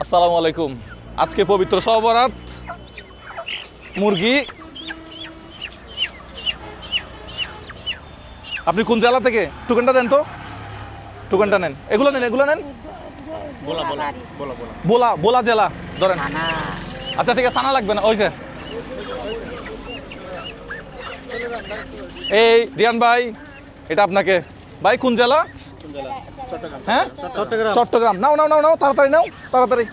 আসসালামু আলাইকুম। আজকে পবিত্র শবে বরাত। মুরগি আপনি কোন জেলা থেকে? টোকেনটা দেন তো, টোকেনটা নেন। এগুলো নেন, এগুলো নেন। বোলা বোলা জেলা ধরেন। আচ্ছা ঠিক আছে, থানা লাগবে না। ওই যে এই রিয়ান ভাই, এটা আপনাকে। ভাই কোন জেলা? হ্যাঁ, চট্টগ্রাম। নাও নাও নাও নাও, তাড়াতাড়ি নাও, তাড়াতাড়ি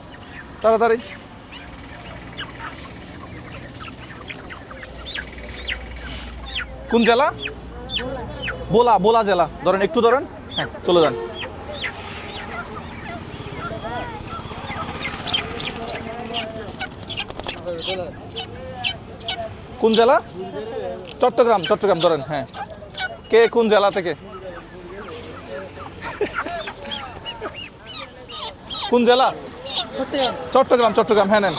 তাড়াতাড়ি। কোন জেলা? বোলা বোলা জেলা ধরেন, একটু ধরেন। হ্যাঁ, চলে যান। কোন জেলা? চট্টগ্রাম। চট্টগ্রাম ধরেন। হ্যাঁ, কে কোন জেলা থেকে? কোন জেলা? চট্টগ্রাম। চট্টগ্রাম, হ্যাঁ নেন।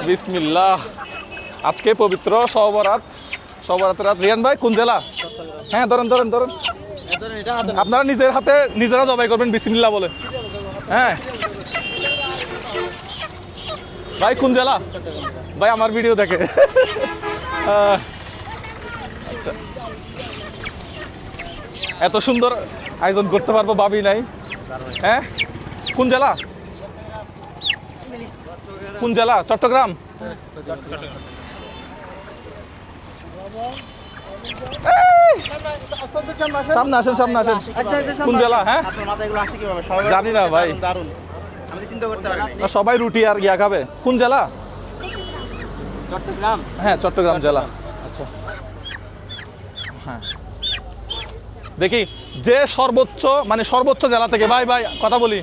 বিসমিল্লাহ। আজকে পবিত্র শবে বরাত, শবে বরাতের রাত। রিয়ান ভাই কোন জেলা? হ্যাঁ ধরেন ধরেন ধরেন। আপনারা নিজের হাতে নিজেরা জবাই করবেন বিসমিল্লাহ বলে। হ্যাঁ ভাই কোন জেলা? ভাই আমার ভিডিও দেখে। আচ্ছা, এত সুন্দর আয়োজন করতে পারবো ভাবি নাই। হ্যাঁ, কোন জেলা? কোন জেলা? চট্টগ্রাম। সামনে আসেন, সামনে আসেন। কোন জেলা? হ্যাঁ জানি না ভাই, সবাই রুটি আর ইয়া খাবে। কোন জেলা? চট্টগ্রাম। হ্যাঁ চট্টগ্রাম জেলা। আচ্ছা হ্যাঁ, দেখি যে সর্বোচ্চ মানে সর্বোচ্চ জেলা থেকে, ভাই ভাই কথা বলি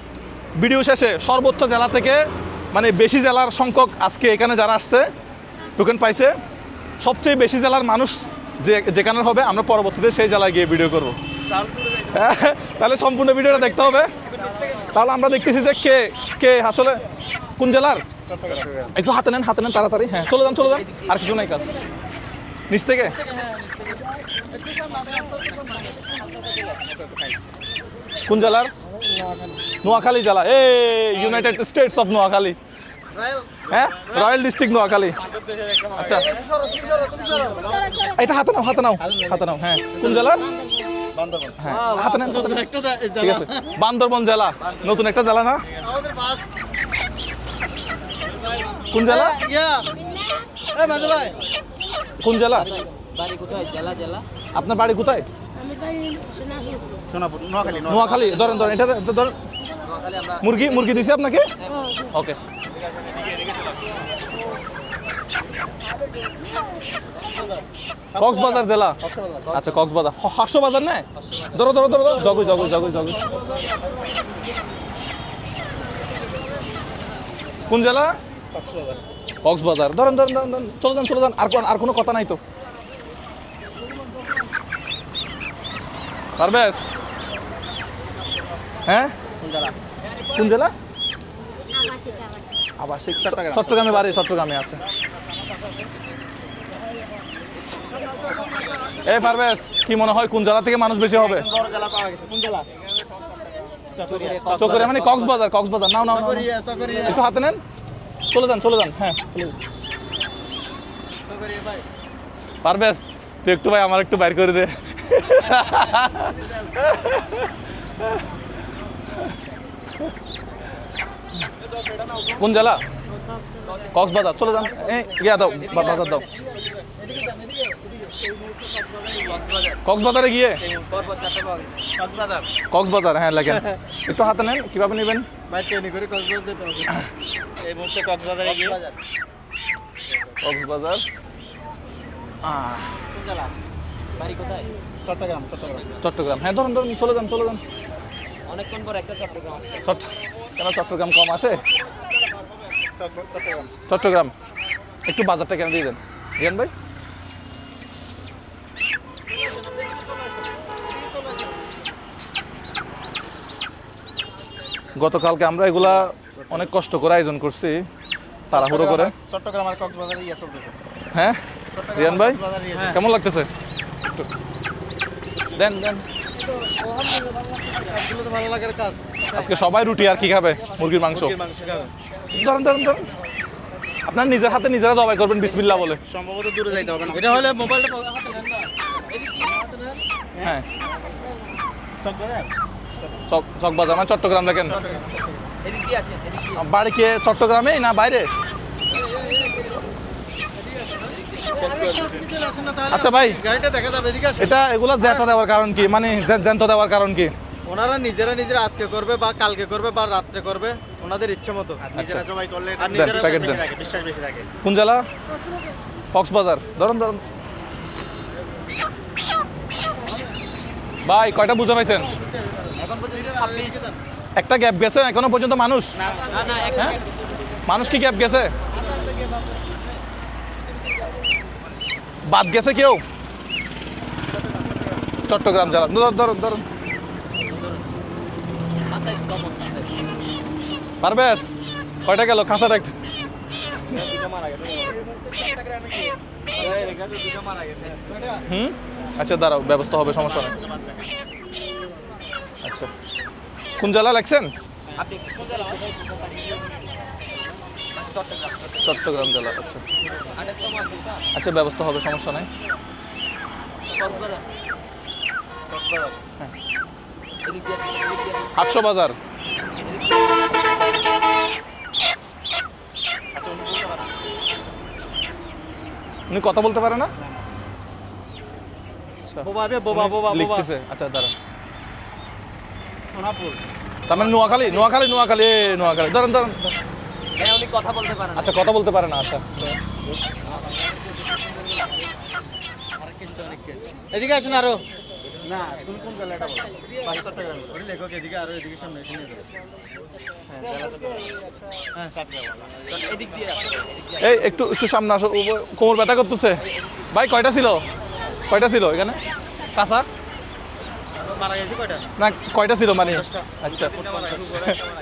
ভিডিও শেষে, সর্বোচ্চ জেলা থেকে মানে বেশি জেলার সংখ্যক আজকে এখানে যারা আসছে টোকেন পাইছে, সবচেয়ে বেশি জেলার মানুষ যেখানে হবে আমরা পরবর্তীতে সেই জেলায় গিয়ে ভিডিও করব। তাহলে সম্পূর্ণ ভিডিওটা দেখতে হবে। তাহলে আমরা দেখতেছি যে কে কে আসলে কোন জেলার। একটু হাতে নেন, হাতে নেন তাড়াতাড়ি। হ্যাঁ চলে যান, চলে যান, আর কিছু নাই কাজ। নিচ থেকে কোন জেলার? নোয়াখালী জেলা। এই ইউনাইটেড স্টেটস অফ নোয়াখালী। হ্যাঁ, রয়্যাল ডিস্ট্রিক্ট নোয়াখালী। আচ্ছা এটা হাতে নাও, হাতে নাও, হাতে নাও। হ্যাঁ কোন জেলার? হ্যাঁ হাতে নেন, ঠিক আছে। বান্দরবন জেলা, নতুন একটা জেলা না? কোন জেলা? কোন জেলা? আপনার বাড়ি কোথায়? নোয়াখালী। ধরেন ধরেন, এটা ধরেন। মুরগি মুরগি দিছি আপনাকে। ওকে, কক্সবাজার জেলা। আচ্ছা কক্সবাজার, হাঁসবাজার না? ধরো ধরো ধরো, জগই জগই জগই জগই। কোন জেলা? কক্সবাজার। ধরেন ধরেন ধরেন ধরেন, চলে যান চলে যান। আর কোনো কথা নাই তো? পারবেশ। হ্যাঁ কোন জেলা? আবাসিক। চট্টগ্রামে বাড়ি, চট্টগ্রামে আছে। এই পারবেশ, কি মনে হয় কোন জেলা থেকে মানুষ বেশি হবে? চকরিয়া মানে কক্সবাজার। কক্সবাজার। নাও নাও, একটু হাতে নেন, চলে যান চলে যান। হ্যাঁ পারবেশ, তুই একটু ভাই আমার একটু বাইর করে দে। কোন জেলা? কক্সবাজার। চলে যান। ইয়া দাও, বাজার দাও। কক্সবাজারে গিয়ে কক্সবাজার। হ্যাঁ লেখেন, একটু হাতে নেন। কিভাবে নেবেন? কক্সবাজার। চট্টগ্রাম। হ্যাঁ ধরুন ধরুন, চলে যান চলে যান। অনেকক্ষণ পর একটা চট্টগ্রাম। কেন চট্টগ্রাম কম আসে? চট্টগ্রাম। একটু বাজারটা কেন দিয়ে দেন রিয়ান ভাই। গতকালকে আমরা এগুলা অনেক কষ্ট করে আয়োজন করছি, তাড়াহুড়ো করে। চট্টগ্রাম আর কক্সবাজারে ইয়া চলতেছে। হ্যাঁ রিয়ান ভাই কেমন লাগতেছে? দেন দেন। কাজগুলো তো ভালো লাগার কাজ। আজকে সবাই রুটি আর কি খাবে? মুরগির মাংস। মুরগির মাংস খাবে। ধরুন ধরুন ধরুন, আপনার নিজের হাতে নিজেরা জবাই করবেন বিসমিল্লাহ বলে। সম্ভবত দূরে যাইতে হবে না। এটা হলে মোবাইলটা হ্যাঁ, সব করে চকবাজার মানে চট্টগ্রাম। দেখেন এদিক দিয়ে আসেন, এদিক দিয়ে। বাড়ি কে চট্টগ্রামে না বাইরে? আচ্ছা ভাই, গাড়িটা দেখা যাবে, এদিকে আসেন। এটা এগুলা জ্যান্ত দেওয়ার কারণ কি? মানে জ্যান্ত দেওয়ার কারণ কি? ওনারা নিজেরা আজকে করবে বা কালকে করবে বা রাত্রে করবে, ওনাদের ইচ্ছে মতো। নিজেরা জবাই করলে আর দেন, নিজেরা প্যাকেট দেন। বিশ্বাস বেশি থাকে। কোন জেলা? কক্সবাজার। ধরুন ধরুন ভাই, কয়টা বুঝে পাইছেন? এখন পর্যন্ত 26। একটা গ্যাপ গেছে এখনো পর্যন্ত মানুষ? না, হ্যাঁ? মানুষ কি গ্যাপ গেছে? বাদ গেছে কেউ? চট্টগ্রাম জেলা। ধরুন ধরুন ধরুন, 27 কমন, 27। পারবেশ? কয়টা গেল খাঁচাটা? দুটো মারা গেছে। দুটো মারা গেছে। হুম, আচ্ছা দাঁড়াও, ব্যবস্থা হবে, সমস্যা নেই। আচ্ছা, কোন জেলা লাগছেন? আপনি কোন জেলা? চট্টগ্রাম। চট্টগ্রাম জেলা। আচ্ছা 28 কমন কোনটা? আচ্ছা, ব্যবস্থা হবে, সমস্যা নেই। কক্সবাজার। হ্যাঁ। এদিক দিয়ে আসেন, এদিক দিয়ে আসেন। 800 বাজার। উনি কথা বলতে পারে না? আচ্ছা, বোবা বে, বোবা বোবা বোবা। লিখতেছে। আচ্ছা দাঁড়া, সোনাপুর। তার মানে নোয়াখালী। নোয়াখালী নোয়াখালী নোয়াখালী। ধরেন ধরেন। হ্যাঁ, উনি কথা বলতে পারেন। আচ্ছা, কথা বলতে পারে না। আচ্ছা, এদিকে আসেন আরো। না, তুমি কোন জেলাটা বলো? বাড়ি চট্টগ্রাম। ওই লেখক এদিকে আরো, এদিকে সামনে এসে নিয়ে যাবে। হ্যাঁ, জেলা চট্টগ্রাম। হ্যাঁ, চট্টগ্রাম। এদিক দিয়ে আসেন, এদিক দিয়ে। এই একটু একটু সামনে আসো। কোমর ব্যথা করতেছে ভাই। কয়টা ছিল? কয়টা ছিল এখানে কাঁচা? মারা গেছে কয়টা? না, কয়টা ছিল মানে? আচ্ছা,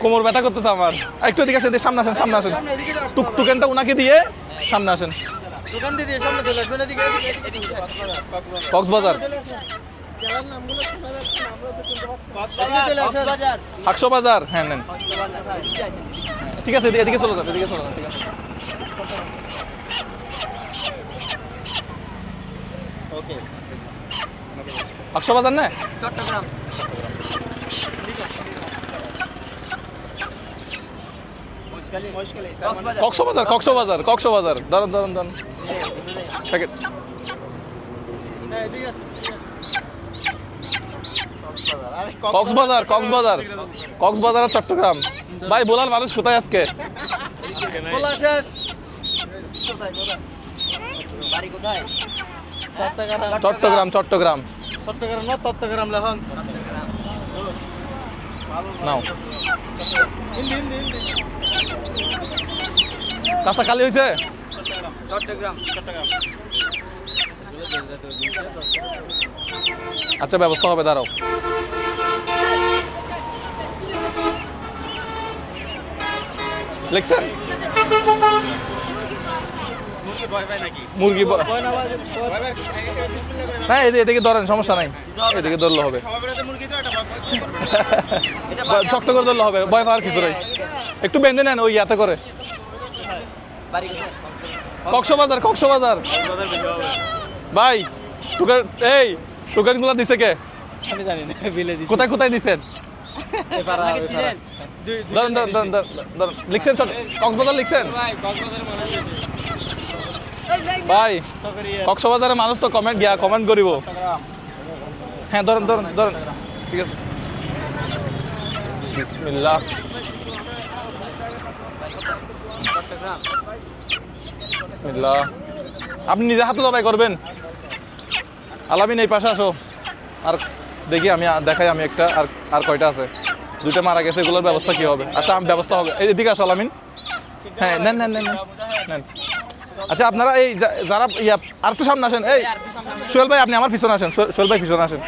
কোমর ব্যথা করতেছে আমার। আর একটু এদিকে আসেন, এদিকে সামনে আসেন, সামনে আসেন। সামনে এদিকে আসতে হবে। টুকেনটা উনাকে দিয়ে সামনে আসেন। দোকান দিয়ে সামনে চলে আসবেন, এদিকে এদিক দিয়ে আসেন। কক্সবাজার। জেলার নামগুলো শোনা যাচ্ছে না, আমরা তো শুনতে পাচ্ছি। এদিকে চলে আসেন। কক্সবাজার। 800 বাজার। হ্যাঁ নেন, কক্সবাজার। এদিক দিয়ে আসেন। ঠিক আছে, এদিকে চলে যান, এদিকে চলে যান। ঠিক আছে, ওকে। 800 বাজার না? চট্টগ্রাম। মহেশখালী। কক্সবাজার। কক্সবাজার কক্সবাজার কক্সবাজার। ধরুন ধরুন ধরুন, প্যাকেট। এদিকে আসেন। কক্সবাজার কক্সবাজার কক্সবাজার আর চট্টগ্রাম। ভাই বলার মানুষ কোথায় আজকে? বলা শেষ। বাড়ি কোথায়? চট্টগ্রাম চট্টগ্রাম। চট্টগ্রাম না, চট্টগ্রাম লেখন। নাও, হিন্দি হিন্দি হিন্দি। কাঁচা খালি হয়েছে? চট্টগ্রাম। আচ্ছা, ব্যবস্থা হবে, দাঁড়াও। লিখছেন? মুরগি ভয় পায় নাকি? মুরগি ভয় না ভয় পায় কিছু নাই। বিসমিল্লাহ করে। হ্যাঁ, এদিকে ধরেন, সমস্যা নাই। এদিকে ধরলে হবে। সবাই বেড়াতে মুরগি তো এটা ভয় করবে না। এটা শক্ত করে ধরলে হবে, ভয় পাওয়ার কিছু নেই। একটু বেঁধে নেন ওই ইয়াতে করে। বাড়ি কোথায়? কক্সবাজার কক্সবাজার। ভাই টুকার, এই টুকার গুলা দিছে কে? আমি জানি না, বিলে দিছি। কোথায় কোথায় দিছেন? আপনাকে ছিলেন? ধরেন ধরেন ধরেন ধরেন। লিখছেন কক্সবাজার লিখছেন? ভাই কক্সবাজারের মানুষ তো কমেন্ট গিয়া কমেন্ট করিব। হ্যাঁ, ধরেন ধরেন ধরেন। ঠিক আছে, বিসমিল্লাহ। চট্টগ্রাম। বিসমিল্লাহ। আপনি নিজে হাতে জবাই করবেন? আলামিন এই পাশে আসো। আর দেখি, আমি দেখাই, আমি একটা আর কয়টা আছে? দুইটা মারা গেছে, এগুলোর ব্যবস্থা কি হবে? আচ্ছা, আমি ব্যবস্থা হবে। এদিকে আসো আলামিন। হ্যাঁ, নেন নেন নেন নেন। আচ্ছা, আপনারা এই যারা ইয়া আর একটু সামনে আসেন। এই সোহেল ভাই, আপনি আমার পিছনে আসেন। সোহেল ভাই পিছনে আসেন।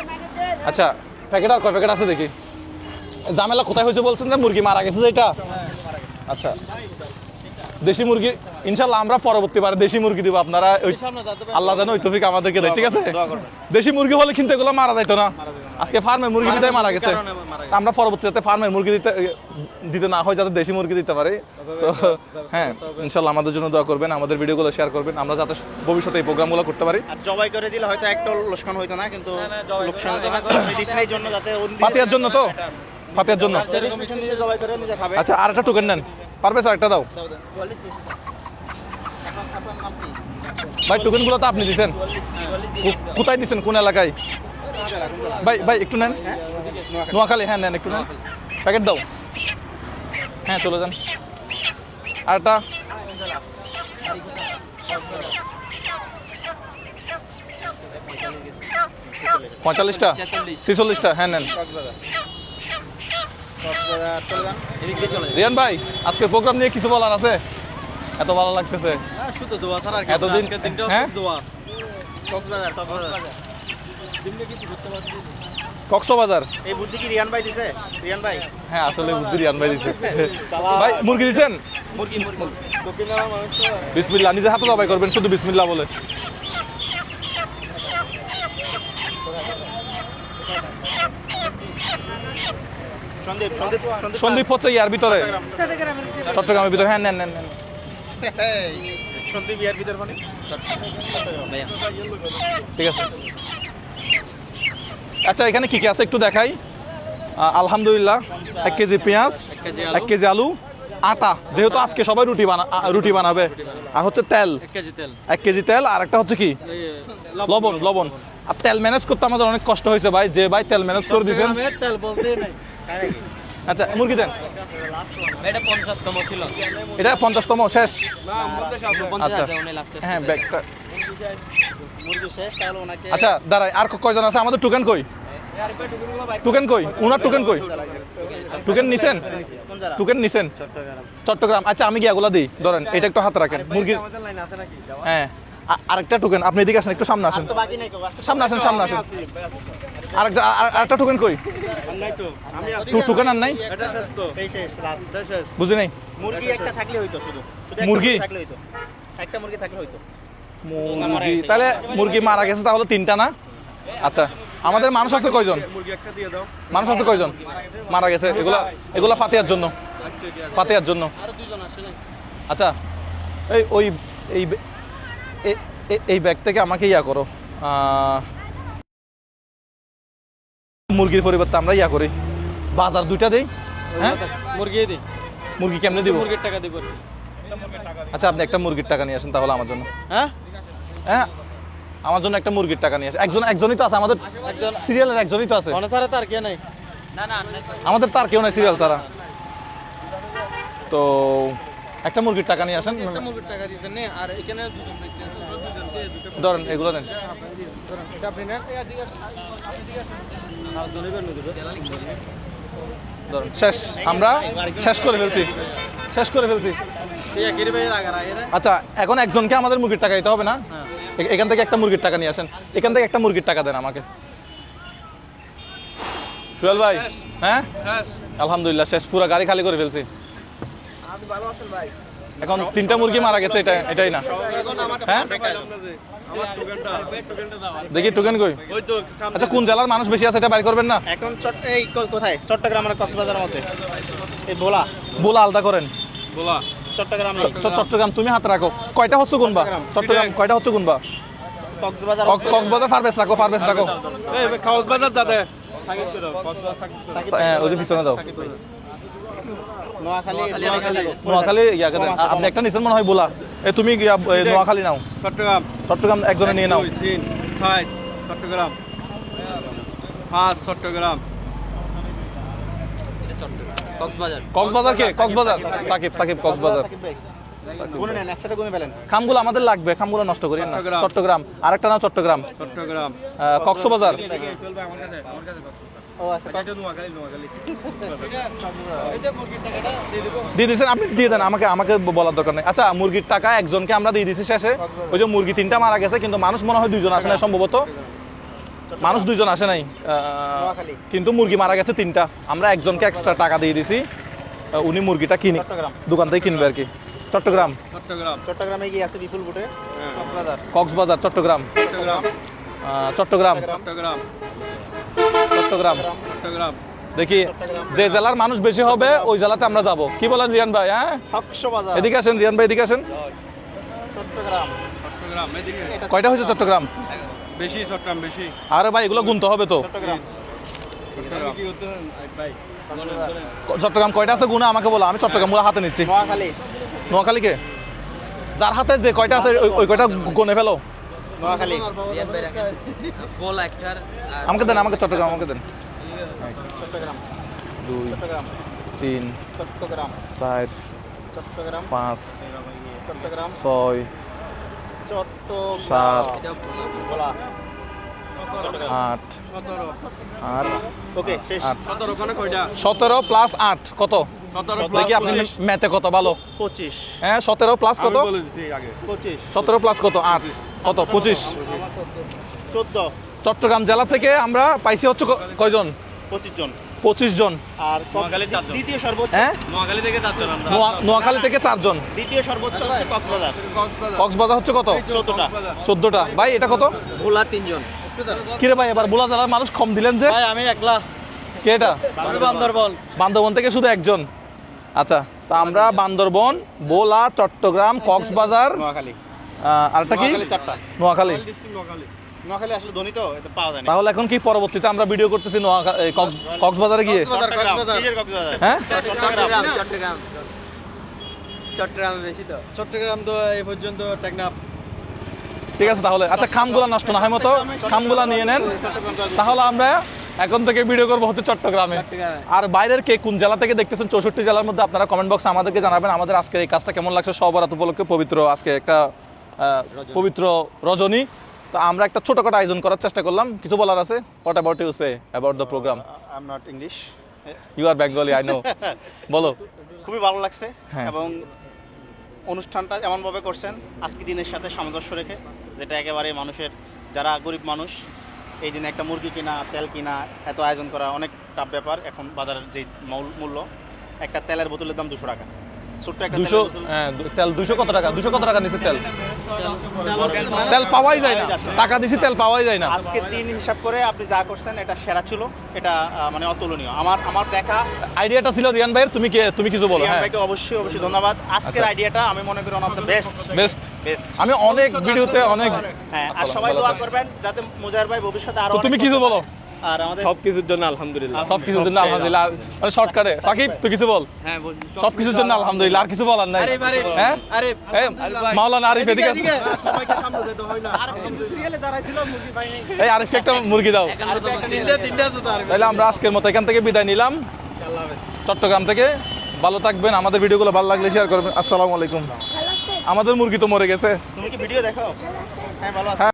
আচ্ছা, প্যাকেট আর কয় প্যাকেট আছে দেখি। ঝামেলা কোথায় হয়েছে বলছেন যে মুরগি মারা গেছে যেটা? আচ্ছা, দেশি মুরগি ইনশাল্লাহ আমরা পরবর্তীবারে দেশি মুরগি দিব আপনারা আল্লাহ জানো ওই তৌফিক আমাদেরকে দেয় ঠিক আছে দোয়া করবেন। দেশি মুরগি হলে কিন্তু এগুলো মারা যাইতো না আজকে ফার্মের মুরগি বিদায় মারা গেছে কারণে মারা গেছে। আমরা পরবর্তী যাতে ফার্মের মুরগি দিতে না হয় যাতে দেশি মুরগি দিতে পারে তো হ্যাঁ ইনশাল্লাহ আমাদের জন্য দোয়া করবেন আমাদের ভিডিওগুলো শেয়ার করবেন আমরা যাতে ভবিষ্যতে এই প্রোগ্রামগুলো করতে পারি আর জবাই করে দিলে হয়তো একটা লোকসান হইতো না কিন্তু লোকসান হতো না মেডিসিনের জন্য যাতে ফাতিয়ার জন্য তো ফাতিয়ার জন্য যেরকম কিছু নিজে জবাই করে নিজে খাবে। আচ্ছা আর একটা টোকেন নেন পারবে স্যার একটা দাও দাও, দাও। এখন আপনার নাম কি? ভাই টোকেনগুলো তো আপনি দিচ্ছেন কোথায় দিচ্ছেন কোন এলাকায় ভাই ভাই একটু নেন নোয়াখালী হ্যাঁ নেন একটু নেন প্যাকেট দাও হ্যাঁ চলে যান আরটা পঁয়তাল্লিশটা ছিচল্লিশটা হ্যাঁ নেন কক্সবাজার চলে যান। এদিক দিয়ে চলে রিয়ান ভাই আজকে প্রোগ্রাম নিয়ে কিছু বলার আছে এত ভালো লাগতেছে শুধু দোয়া ছাড়া আর এতদিন হ্যাঁ দোয়া কক্সবাজার কক্সবাজার এই বুদ্ধি কি রিয়ান ভাই দিছে? রিয়ান ভাই হ্যাঁ আসলে বুদ্ধি রিয়ান ভাই দিছে ভাই মুরগি দিচ্ছেন মুরগি বিসমিল্লাহ নিজে হাতে জবাই করবেন শুধু বিসমিল্লাহ বলে সন্দীপ সন্দীপ সন্দীপ সন্দীপ হচ্ছে ইয়ার ভিতরে চট্টগ্রামের ভিতরে হ্যাঁ নেন নেন নেন এই, সন্দীপ ইয়ার ভিতর মানে ভাইয়া ঠিক আছে আচ্ছা এখানে কি কি আছে একটু দেখাই আলহামদুলিল্লাহ 1 কেজি পেঁয়াজ 1 কেজি আলু আটা যেহেতু আজকে সবাই রুটি বানাবে আর হচ্ছে তেল 1 কেজি তেল 1 কেজি তেল আর একটা হচ্ছে কি লবণ লবণ আর তেল ম্যানেজ করতে আমাদের অনেক কষ্ট হয়েছে ভাই যে ভাই তেল ম্যানেজ করে দিয়েছেন তেল বলতে নাই আচ্ছা মুরগি দেন এটা 50তম ছিল এটা 50তম শেষ না মুরগি সব 50 আচ্ছা আছে উনি লাস্টে হ্যাঁ ব্যাগটা মুরগি শেষ তাহলে ওনাকে আচ্ছা দাঁড়াই আর কয়জন আছে আমাদের টোকেন কই টোকেন কই উনার টোকেন কই টোকেন নিছেন কোন জায়গা? টোকেন নিছেন চট্টগ্রাম আচ্ছা আমি কি এগুলা দিই ধরেন এটা একটু হাতে রাখেন মুরগির আমাদের লাইন আছে নাকি হ্যাঁ আরেকটা টোকেন আপনি এদিকে আসেন একটু সামনে আসেন তো বাকি নাই তো আসতে সামনে আসেন সামনে আসেন আরেকটা টোকেন কই নাই তো আমি টোকেন আর নাই এটা শেষ তো এই শেষ লাস্ট শেষ বুঝি নাই মুরগি একটা থাকলে হইতো শুধু শুধু একটা মুরগি? থাকলে হইতো একটা মুরগি থাকলে হইতো মুরগি তাহলে মুরগি মারা গেছে তাহলে 3টা না আচ্ছা আমাদের মানুষ আছে কয়জন মুরগি একটা দিয়ে দাও মানুষ আছে কয়জন মারা গেছে এগুলা ফাতিয়ার জন্য ফাতিয়ার জন্য আর দুইজন আসে নাই আচ্ছা ওই এই এই ব্যাগ থেকে আমাকে ইয়া করো মুরগির পরিবর্তে আমরা ইয়া করি বাজার 2টা দেই হ্যাঁ মুরগি দি মুরগি কেমনে দিব মুরগির টাকা দিব আচ্ছা আপনি একটা মুরগির টাকা নিয়ে আসেন তাহলে আমার জন্য হ্যাঁ হ্যাঁ আমার জন্য একটা মুরগির টাকা নিয়ে আসেন একজনই তো আছে আমাদের সিরিয়ালের একজনই তো আছে কোন সারা তার কে নাই না না আমাদের তার কেউ নাই সিরিয়াল ছাড়া তো একটা মুরগির টাকা নিয়ে আসেন মুরগির টাকা দিতেন না আর এখানে দুজন ব্যক্তি আছে দুজন দিয়ে দুটো ধরেন এগুলো দেন এটা আপনি নেন এই দিকে আপনি দিকে আর দলিবের নদী ধরেন শেষ আমরা শেষ করে ফেলছি এই গিরি ভাই আগা রাগে না আচ্ছা এখন একজনকে আমাদের মুরগির টাকা দিতে হবে না এখান থেকে একটা মুরগির টাকা নিয়ে আসেন এখান থেকে একটা মুরগির টাকা দেন আমাকে সুহেল ভাই হ্যাঁ শেষ আলহামদুলিল্লাহ শেষ পুরো গাড়ি খালি করে ফেলছি আপনি ভালো আছেন ভাই এখন 3টা মুরগি মারা গেছে এটাই না হ্যাঁ আমার টোকেনটা দাও দেখি টোকেন কই ওই তো আচ্ছা কোন জেলার মানুষ বেশি আছে এটা বাইর করবেন না এখন এই কোথায় চট্টগ্রাম আর কক্সবাজারের মধ্যে এই ভোলা বলা আলাদা করেন বলা চট্টগ্রাম চট্টগ্রাম তুমি হাত রাখো কয়টা হচ্ছে গুনবা চট্টগ্রাম কয়টা হচ্ছে গুনবা কক্সবাজার কক্সবাজার ফারবেস রাখো এই খাওয়াস বাজার যাতে হ্যাঁ ওই যে পিছনে যাও নোয়াখালী নোয়াখালী ইয়াকে দেন আপনি একটা নিছেন মনে হয় বলা তুমি নোয়াখালী নাও চট্টগ্রাম একজনে নিয়ে নাও 2 3 6 চট্টগ্রাম 5 চট্টগ্রাম কক্সবাজার কে কক্সবাজার সাকিব কক্সবাজার গুনে নেন একসাথে গুনে ফেলেন খামগুলো আমাদের লাগবে খামগুলো নষ্ট করি না চট্টগ্রাম আরেকটা নাও চট্টগ্রাম কক্সবাজার ও আচ্ছা দিয়ে দিয়েছেন আপনি দিয়ে দেন আমাকে বলার দরকার নেই আচ্ছা মুরগির টাকা একজনকে আমরা দিয়ে দিয়েছি শেষে ওই যে মুরগি 3টা মারা গেছে কিন্তু মানুষ মনে হয় 2জন আসে নাই সম্ভবত মানুষ 2জন আসে নাই কিন্তু মুরগি মারা গেছে 3টা আমরা একজনকে এক্সট্রা টাকা দিয়ে দিছি উনি মুরগিটা কিনে দোকান থেকে কিনবে আর কি চট্টগ্রাম, চট্টগ্রামে গিয়ে আছে বিপুল বুটে কক্সবাজার, কক্সবাজার, চট্টগ্রাম, চট্টগ্রাম, চট্টগ্রাম। দেখি যে জেলার মানুষ বেশি হবে ওই জেলাতে আমরা যাব। কি বলেন রিয়ান ভাই? হ্যাঁ, কক্সবাজার, এদিকে আসেন রিয়ান ভাই, এদিকে আসেন। চট্টগ্রাম। কয়টা হয়েছে চট্টগ্রাম? বেশি চট্টগ্রাম বেশি। আরে ভাই এগুলো গুনতে হবে তো। চট্টগ্রাম, চট্টগ্রাম কয়টা আছে গুনা আমাকে বলো, আমি চট্টগ্রাম গুলো হাতে নিচ্ছি। নোয়াখালী, নোয়াখালীকে যার হাতে যে কয়টা আছে ওই কয়টা গুনে ফেলো। নোয়াখালী, আমাকে দেন, আমাকে চট্টগ্রাম আমাকে দেন। চট্টগ্রাম, 2 চট্টগ্রাম, 3 চট্টগ্রাম, 4 চট্টগ্রাম, 5 চট্টগ্রাম, 6 চট্টগ্রাম, বলা 8 8 ওকে শেষ। 17 প্লাস 8 কত? দেখি আপনি ম্যাথে কত ভালো। 25, হ্যাঁ 17 প্লাস কত? 25, 17 প্লাস কত? 8 কত? 25। 14, চট্টগ্রাম জেলা থেকে আমরা পাইছি হচ্ছে কয়জন? 25 জন। 25 জন। আর দ্বিতীয় সর্বোচ্চ, হ্যাঁ, নোয়াখালী থেকে 4 জন আমরা। নোয়াখালী থেকে 4 জন। দ্বিতীয় সর্বোচ্চ হচ্ছে কক্সবাজার, কক্সবাজার হচ্ছে কত? 14টা। 14টা। ভাই এটা কত? ভোলা 3 জন। কিরে ভাই এবার বোলা জেলার মানুষ কম দিলেন যে? ভাই আমি একলা, কে এটা? বান্দরবন, বান্দরবন থেকে শুধু একজন। আচ্ছা, তা আমরা বান্দরবন, বোলা, চট্টগ্রাম, কক্সবাজার, নোয়াখালী, আরেকটা কি? নোয়াখালী 4টা। নোয়াখালী। নোয়াখালী আসলে ধনী তো এতে পাওয়া যায় না। তাহলে এখন কি পরবর্তীতে আমরা ভিডিও করতেছি কক্সবাজারে গিয়ে? চট্টগ্রাম, নিজের কক্সবাজার। হ্যাঁ, চট্টগ্রাম বেশি তো। চট্টগ্রাম তো এই পর্যন্ত টেকনাফ। ঠিক আছে তাহলে। আচ্ছা, খামগুলা নষ্ট না হয় মতো খামগুলা নিয়ে নেন। তাহলে আমরা এখন থেকে ভিডিও করবো হচ্ছে চট্টগ্রামে। আর বাইরের কে কোন জেলা থেকে দেখতেছেন 64 জেলার মধ্যে আপনারা কমেন্ট বক্সে আমাদেরকে জানাবেন। আমাদের আজকে এই কাজটা কেমন লাগছে, সবার উপলক্ষে পবিত্র আজকে একটা পবিত্র রজনী। তো আমরা একটা ছোটখাটো আয়োজন করার চেষ্টা করলাম। কিছু বলার আছে? What about you say about the program? I am not English. You are Bengali, I know. বলো। খুবই ভালো লাগছে হ্যাঁ। এবং অনুষ্ঠানটা এমনভাবে করছেন আজকে দিনের সাথে সামঞ্জস্য রেখে, যেটা একেবারে মানুষের, যারা গরিব মানুষ এই দিনে একটা মুরগি কিনা, তেল কিনা, এত আয়োজন করা অনেক টাফ ব্যাপার। এখন বাজারের যে মূল্য, একটা তেলের বোতলের দাম 200 টাকা। ছোট্ট একটা 200, হ্যাঁ, তেল 200 কত টাকা? 200 কত টাকা নিচ্ছে তেল? তেল পাওয়াই যায় না, টাকা দিছি তেল পাওয়াই যায় না। আজকে দিন হিসাব করে আপনি যা করছেন এটা সেরা ছিল, এটা মানে অতুলনীয়। আমার দেখা আইডিয়াটা ছিল রিয়ান ভাইয়ের। তুমি কিছু বলো। রিয়ান হ্যাঁ, ভাইকে অবশ্যই অবশ্যই ধন্যবাদ। আজকের আচ্ছা। আইডিয়াটা আমি মনে করি one of the best. Best. আমি অনেক ভিডিওতে অনেক। হ্যাঁ, আর সবাই দোয়া করবেন যাতে মুজাহির ভাই ভবিষ্যতে আরো তো তুমি কিছু বলো। আর আমাদের সবকিছুর জন্য আলহামদুলিল্লাহ। সবকিছুর জন্য আলহামদুলিল্লাহ। মানে শর্টকাটে সাকিব তুই কিছু বল। হ্যাঁ, সবকিছুর জন্য আলহামদুলিল্লাহ, আর কিছু বলার নাই। হ্যাঁ, এই মাওলানা আরিফ এদিকে আসো। সবাইকে সামনে যেতে হয় না। এই আরিফকে একটা মুরগি দাও। তাহলে আমরা আজকের মতো এখান থেকে বিদায় নিলাম আল্লাহ হাফেজ। চট্টগ্রাম থেকে। ভালো থাকবেন, আমাদের ভিডিওগুলো ভালো লাগলে শেয়ার করবেন। আসসালামু আলাইকুম। আমাদের মুরগি তো মরে গেছে। তুমি কি ভিডিও দেখো? হ্যাঁ, ভালো আছি।